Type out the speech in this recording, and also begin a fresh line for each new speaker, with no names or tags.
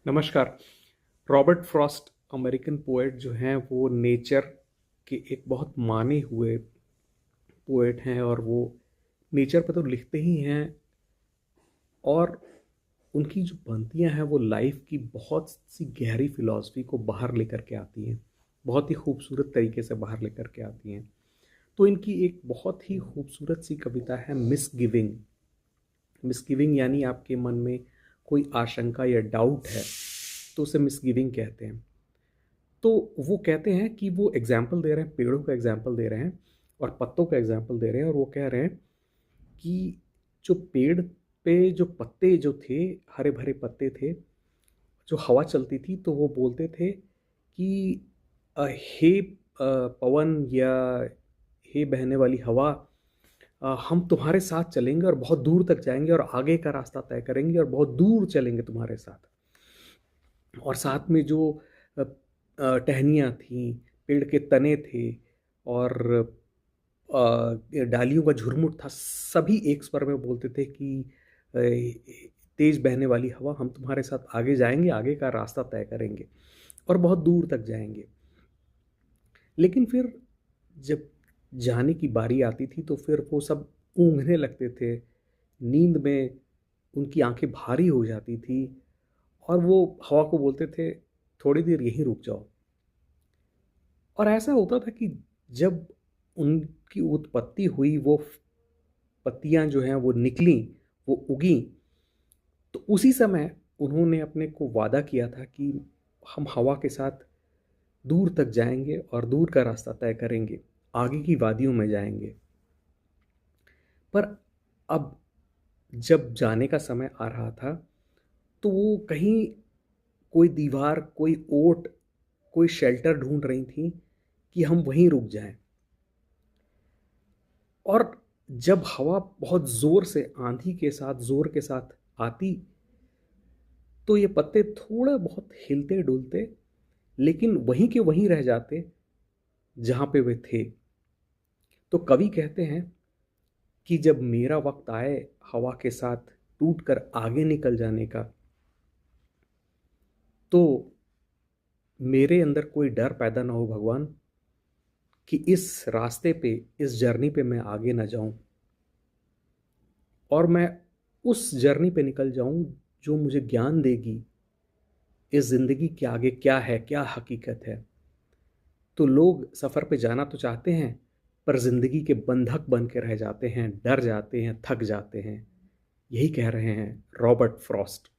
नमस्कार। Robert Frost American poet जो हैं वो नेचर के एक बहुत माने हुए पोएट हैं और वो नेचर पे तो लिखते ही हैं और उनकी जो पंक्तियां हैं वो लाइफ की बहुत सी गहरी फिलॉसफी को बाहर लेकर के आती हैं, बहुत ही खूबसूरत तरीके से बाहर लेकर के आती हैं। तो इनकी एक बहुत ही खूबसूरत सी कविता है मिस गिविंग। मिस गिविंग यानी आपके मन में कोई आशंका या डाउट है तो उसे मिस गिविंग कहते हैं। तो वो कहते हैं कि वो एग्जाम्पल दे रहे हैं, पेड़ों का एग्जाम्पल दे रहे हैं और पत्तों का एग्जाम्पल दे रहे हैं और वो कह रहे हैं कि जो पेड़ पे जो पत्ते जो थे, हरे भरे पत्ते थे, जो हवा चलती थी तो वो बोलते थे कि हे पवन या हे बहने वाली हवा, हम तुम्हारे साथ चलेंगे और बहुत दूर तक जाएंगे और आगे का रास्ता तय करेंगे और बहुत दूर चलेंगे तुम्हारे साथ। और साथ में जो टहनियाँ थीं, पेड़ के तने थे और डालियों का झुरमुट था, सभी एक स्वर में बोलते थे कि तेज बहने वाली हवा, हम तुम्हारे साथ आगे जाएंगे, आगे का रास्ता तय करेंगे और बहुत दूर तक जाएंगे। लेकिन फिर जब जाने की बारी आती थी तो फिर वो सब ऊँघने लगते थे, नींद में उनकी आंखें भारी हो जाती थी और वो हवा को बोलते थे थोड़ी देर यहीं रुक जाओ। और ऐसा होता था कि जब उनकी उत्पत्ति हुई, वो पत्तियां जो हैं वो निकली, वो उगी, तो उसी समय उन्होंने अपने को वादा किया था कि हम हवा के साथ दूर तक जाएंगे और दूर का रास्ता तय करेंगे, आगे की वादियों में जाएंगे। पर अब जब जाने का समय आ रहा था तो वो कहीं कोई दीवार, कोई ओट, कोई शेल्टर ढूंढ रही थी कि हम वहीं रुक जाएं। और जब हवा बहुत जोर से, आंधी के साथ, जोर के साथ आती तो ये पत्ते थोड़ा बहुत हिलते डुलते, लेकिन वहीं के वहीं रह जाते जहां पे वे थे। तो कवि कहते हैं कि जब मेरा वक्त आए हवा के साथ टूटकर आगे निकल जाने का, तो मेरे अंदर कोई डर पैदा ना हो भगवान कि इस रास्ते पे, इस जर्नी पे मैं आगे ना जाऊं और मैं उस जर्नी पे निकल जाऊं जो मुझे ज्ञान देगी इस जिंदगी के आगे क्या है, क्या हकीकत है। तो लोग सफ़र पे जाना तो चाहते हैं पर जिंदगी के बंधक बन के रह जाते हैं, डर जाते हैं, थक जाते हैं। यही कह रहे हैं रॉबर्ट फ्रॉस्ट।